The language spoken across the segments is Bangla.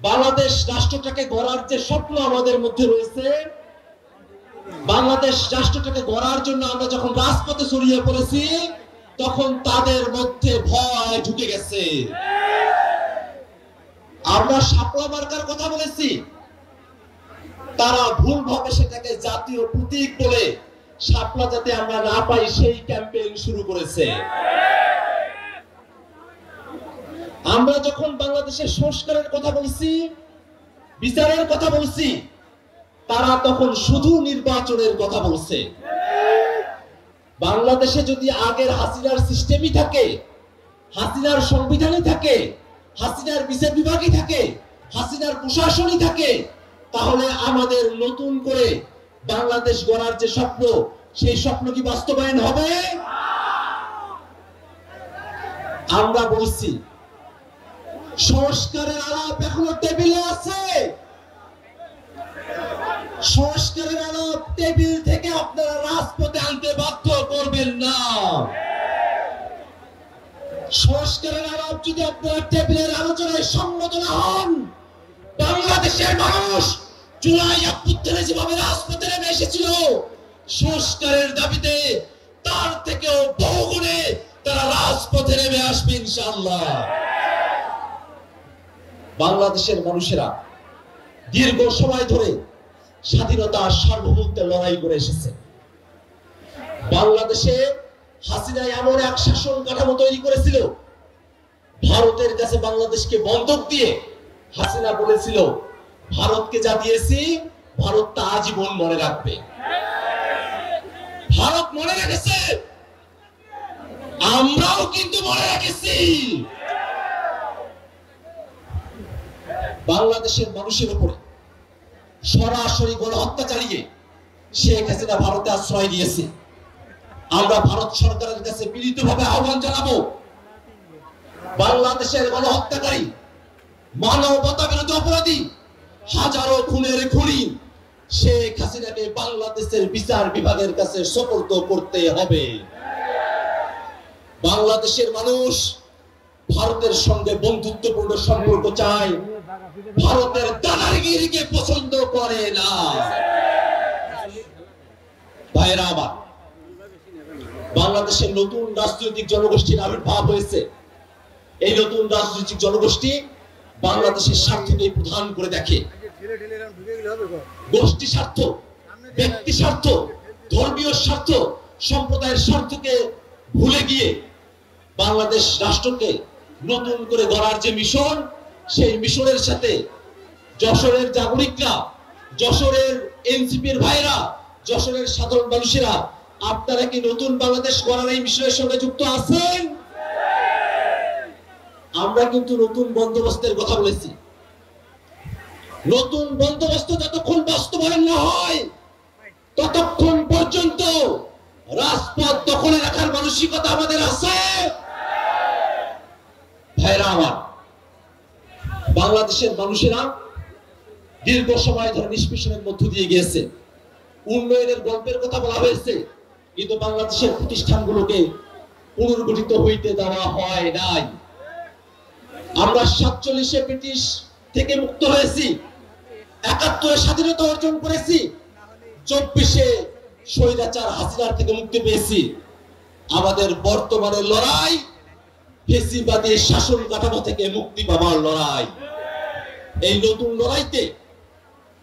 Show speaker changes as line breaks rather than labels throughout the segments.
বাংলাদেশ রাষ্ট্রটাকে গড়ার যে স্বপ্ন আমাদের মধ্যে রয়েছে, বাংলাদেশ রাষ্ট্রটাকে গড়ার জন্য আমরা যখন রাজপথে ছড়িয়ে পড়েছি, তখন তাদের মধ্যে ভয় ঢুকে গেছে। আমরা শাপলা মার্কার কথা বলেছি, তারা ভুলভাবে সেটাকে জাতীয় প্রতীক বলে শাপলা যাতে আমরা না পাই সেই ক্যাম্পেইন শুরু করেছে। আমরা যখন বাংলাদেশের সংস্কারের কথা বলছি, বিচারের কথা বলছি, তারা তখন শুধু নির্বাচনের কথা বলছে। বাংলাদেশে যদি আগের হাসিনার সিস্টেমই থাকে, হাসিনার সংবিধানই থাকে, হাসিনার বিচার বিভাগই থাকে, হাসিনার প্রশাসনই থাকে, তাহলে আমাদের নতুন করে বাংলাদেশ গড়ার যে স্বপ্ন, সেই স্বপ্ন কি বাস্তবায়ন হবে? আমরা বলছি সংস্কারের আলাপ এখনো টেবিলে আছে। সংস্কারের আলাপ টেবিল থেকে আপনারা রাজপথে আনতে বাধ্য করবেন না। সংস্কারের আলাপ যদি আপনারা টেবিলের আলোচনায় সম্মত না হন, বাংলাদেশের মানুষ জুলাই অভ্যুত্থানে যেভাবে রাজপথে নেমে এসেছিল সংস্কারের দাবিতে, তার থেকেও বহুগুণে তারা রাজপথে নেমে আসবে ইনশাআল্লাহ। বাংলাদেশের মানুষেরা দীর্ঘ সময় ধরে স্বাধীনতার সার্বভৌমত্বের লড়াই করে এসেছে। বাংলাদেশে হাসিনা এমন এক শাসন কাঠামো তৈরি করেছিল, ভারতের কাছে বাংলাদেশকে বন্ধক দিয়ে হাসিনা বলেছিল, ভারতকে যা দিয়েছি ভারত তা আজীবন মনে রাখবে। ভারত মনে রেখেছে, আমরাও কিন্তু মনে রেখেছি। বাংলাদেশের মানুষের উপরে সরাসরি গণহত্যা চালিয়ে শেখ হাসিনা ভারতে আশ্রয় দিয়েছে। আমরা ভারত সরকারের কাছে বিনীতভাবে আহ্বান জানাবো, বাংলাদেশের গণহত্যাকারী, মানবতা বিরোধী অপরাধী, হাজারো খুনের খুনি শেখ হাসিনাকে বাংলাদেশের বিচার বিভাগের কাছে সোপর্দ করতে হবে। বাংলাদেশের মানুষ ভারতের সঙ্গে বন্ধুত্বপূর্ণ সম্পর্ক চায়, ভারতের দাদাগিরিকে পছন্দ করে না। ভাইরা আমার, বাংলাদেশের নতুন রাজনৈতিক জনগোষ্ঠীর আবির্ভাব হয়েছে। এই নতুন রাজনৈতিক জনগোষ্ঠী বাংলাদেশের স্বার্থকে প্রধান করে দেখে। গোষ্ঠী স্বার্থ, ব্যক্তি স্বার্থ, ধর্মীয় স্বার্থ, সম্প্রদায়ের স্বার্থকে ভুলে গিয়ে বাংলাদেশ রাষ্ট্রকে নতুন করে গড়ার যে মিশন, সেই মিশনের সাথে যশোরের নাগরিকরা, যশোরের এনসিপির ভাইরা, যশোরের সাধারণ মানুষেরা, আপনারা কি নতুন বাংলাদেশ গড়ার এই মিশনের সঙ্গে যুক্ত আছেন? আমরা কিন্তু নতুন বন্দোবস্তের কথা বলেছি। নতুন বন্দোবস্ত যতক্ষণ বাস্তবায়ন না হয়, ততক্ষণ পর্যন্ত রাজপথ দখলে রাখার মানসিকতা আমাদের আছে। ভাইরা আমার, বাংলাদেশের মানুষেরা দীর্ঘ সময় ধরে নিষ্পেষণের মধ্য দিয়ে গিয়েছে। উন্নয়নের গল্পের কথা বলা হয়েছে, কিন্তু বাংলাদেশের প্রতিষ্ঠানগুলোকে পুনর্গঠিত হইতে দেওয়া হয় নাই। আমরা 47-এ ব্রিটিশ থেকে মুক্ত হয়েছি, 71-এ স্বাধীনতা অর্জন করেছি, 24-এ স্বৈরাচার হাসিনার থেকে মুক্তি পেয়েছি। আমাদের বর্তমানে লড়াই ফ্যাসিবাদী শাসন কাঠামো থেকে মুক্তি পাওয়ার লড়াই। এই নতুন লড়াইতে,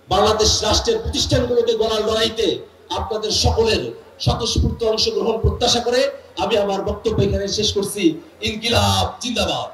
বাংলাদেশ রাষ্ট্রের প্রতিষ্ঠানগুলোকে গড়ার লড়াইতে আপনাদের সকলের স্বতঃস্ফূর্ত অংশগ্রহণ প্রত্যাশা করে আমি আমার বক্তব্য এখানে শেষ করছি। ইনকিলাব জিন্দাবাদ।